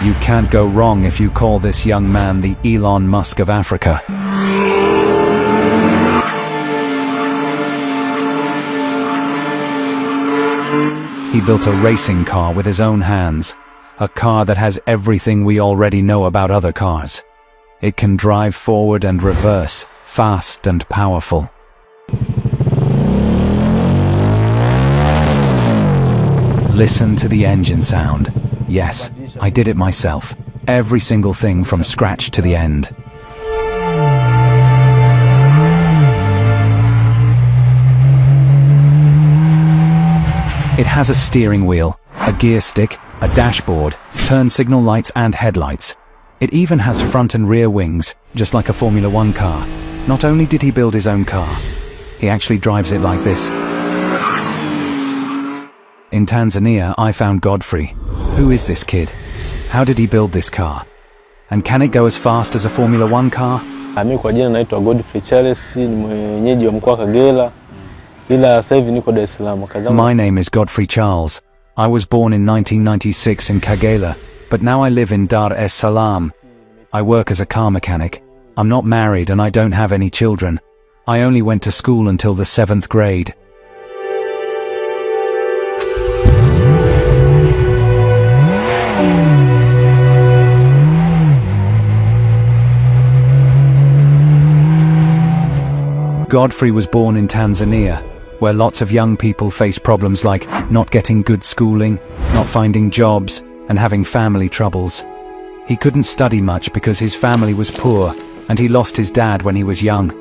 You can't go wrong if you call this young man the Elon Musk of Africa. He built a racing car with his own hands, a car that has everything we already know about other cars. It can drive forward and reverse, fast and powerful. Listen to the engine sound. Yes, I did it myself. Every single thing from scratch to the end. It has a steering wheel, a gear stick, a dashboard, turn signal lights and headlights. It even has front and rear wings, just like a Formula One car. Not only did he build his own car, he actually drives it like this. In Tanzania, I found Godfrey. Who is this kid? How did he build this car? And can it go as fast as a Formula One car? Mimi kwa jina naitwa Godfrey Charles, ni mwenyeji wa mkoa Kagera. Ila sasa hivi niko Dar es Salaam. My name is Godfrey Charles. I was born in 1996 in Kagera, but now I live in Dar es Salaam. I work as a car mechanic. I'm not married and I don't have any children. I only went to school until the 7th grade. Godfrey was born in Tanzania, where lots of young people face problems like not getting good schooling, not finding jobs, and having family troubles. He couldn't study much because his family was poor, and he lost his dad when he was young.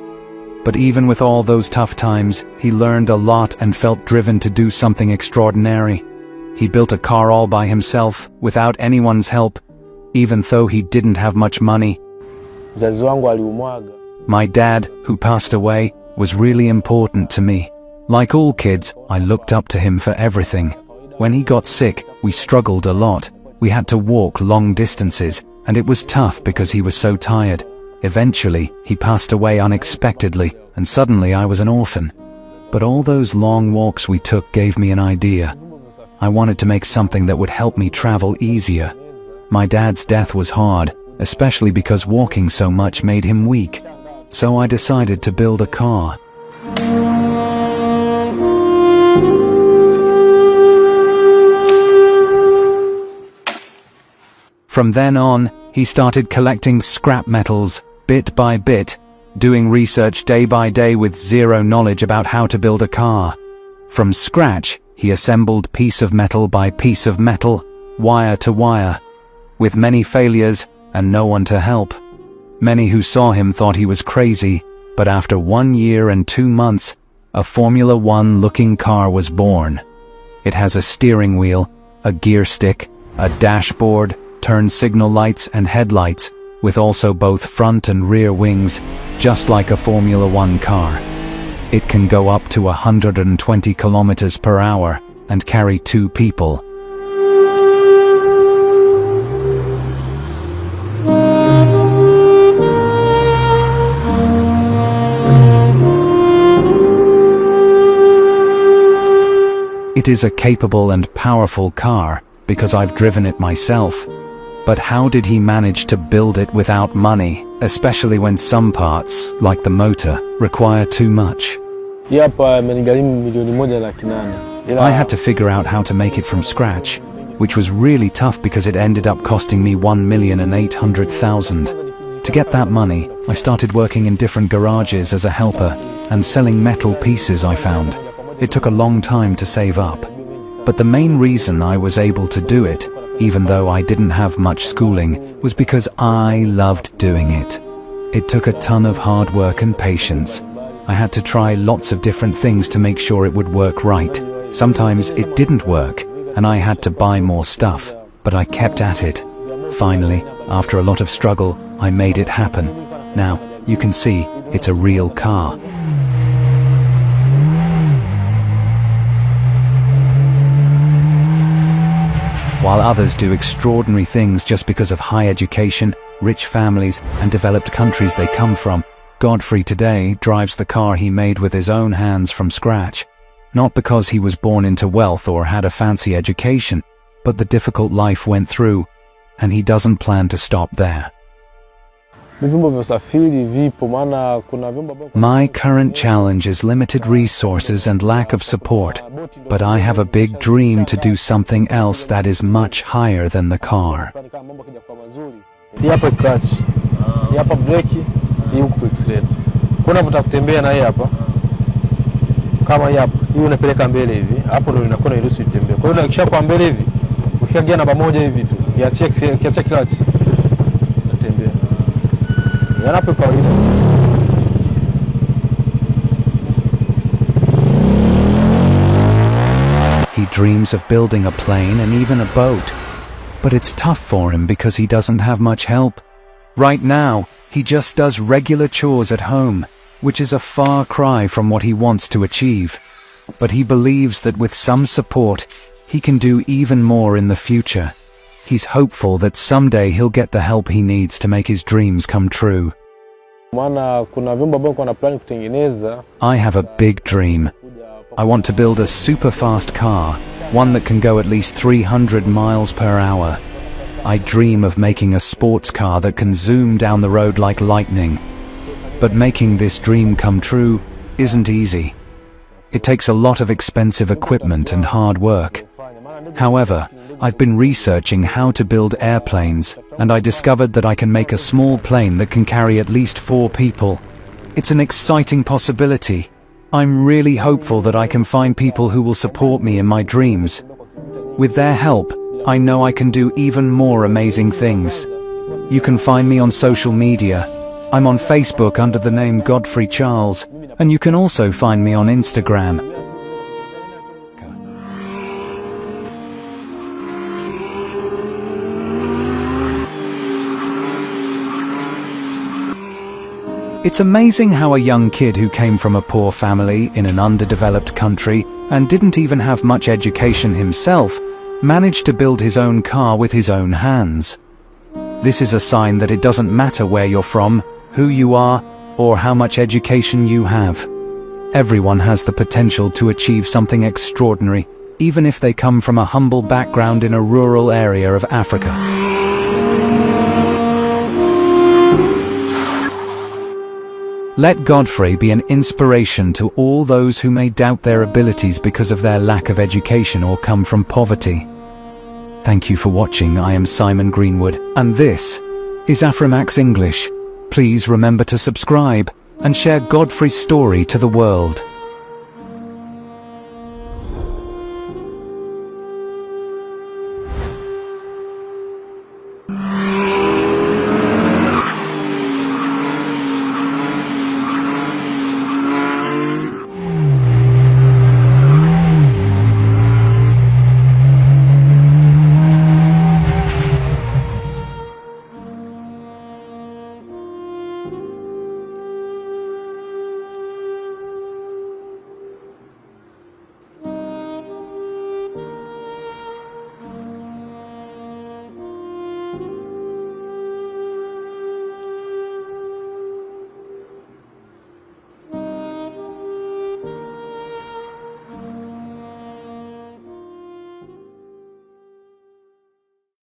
But even with all those tough times, he learned a lot and felt driven to do something extraordinary. He built a car all by himself, without anyone's help, even though he didn't have much money. My dad, who passed away, was really important to me. Like all kids, I looked up to him for everything. When he got sick, we struggled a lot. We had to walk long distances, and it was tough because he was so tired. Eventually, he passed away unexpectedly, and suddenly I was an orphan. But all those long walks we took gave me an idea. I wanted to make something that would help me travel easier. My dad's death was hard, especially because walking so much made him weak. So I decided to build a car. From then on, he started collecting scrap metals, bit by bit, doing research day by day with zero knowledge about how to build a car. From scratch, he assembled piece of metal by piece of metal, wire to wire, with many failures and no one to help. Many who saw him thought he was crazy, but after 1 year and 2 months, a Formula One looking car was born. It has a steering wheel, a gear stick, a dashboard, turn signal lights and headlights, with also both front and rear wings, just like a Formula One car. It can go up to 120 kilometers per hour and carry 2 people. It is a capable and powerful car because I've driven it myself. But how did he manage to build it without money, especially when some parts, like the motor, require too much? I had to figure out how to make it from scratch, which was really tough because it ended up costing me 1,800,000. To get that money, I started working in different garages as a helper and selling metal pieces I found. It took a long time to save up. But the main reason I was able to do it, even though I didn't have much schooling, was because I loved doing it. It took a ton of hard work and patience. I had to try lots of different things to make sure it would work right. Sometimes it didn't work, and I had to buy more stuff, but I kept at it. Finally, after a lot of struggle, I made it happen. Now, you can see, it's a real car. While others do extraordinary things just because of high education, rich families, and developed countries they come from, Godfrey today drives the car he made with his own hands from scratch. Not because he was born into wealth or had a fancy education, but the difficult life went through. and he doesn't plan to stop there. Vyombo vya usafiri vipo, maana kuna vyombo ambavyo My current challenge is limited resources and lack of support, but I have a big dream to do something else that is much higher than the car. mambo kija kwa mazuri. Hii hapa clutch. Hii hapa brake, hii huku accelerator. Kuna unataka kutembea na hii hapa. Kama hii hapa, hii unapeleka mbele hivi. Hapo ndio inakuwa inaruhusu itembee. Kwa hiyo ukisha kwa mbele hivi, ukiagia namba moja hivi tu, ukiachia clutch, unatembea. Yanapo kawaida. He dreams of building a plane and even a boat, but it's tough for him because he doesn't have much help. Right now, he just does regular chores at home, which is a far cry from what he wants to achieve. But he believes that with some support, he can do even more in the future. He's hopeful that someday he'll get the help he needs to make his dreams come true. Maana kuna vyombo ambavyo kuna plan kutengeneza. I have a big dream. I want to build a super fast car, one that can go at least 300 miles per hour. I dream of making a sports car that can zoom down the road like lightning. But making this dream come true isn't easy. It takes a lot of expensive equipment and hard work. However, I've been researching how to build airplanes, and I discovered that I can make a small plane that can carry at least 4 people. It's an exciting possibility. I'm really hopeful that I can find people who will support me in my dreams. With their help, I know I can do even more amazing things. You can find me on social media. I'm on Facebook under the name Godfrey Charles, and you can also find me on Instagram. It's amazing how a young kid who came from a poor family in an underdeveloped country and didn't even have much education himself managed to build his own car with his own hands. This is a sign that it doesn't matter where you're from, who you are, or how much education you have. Everyone has the potential to achieve something extraordinary, even if they come from a humble background in a rural area of Africa. Let Godfrey be an inspiration to all those who may doubt their abilities because of their lack of education or come from poverty. Thank you for watching. I am Simon Greenwood, and this is Afrimax English. Please remember to subscribe and share Godfrey's story to the world.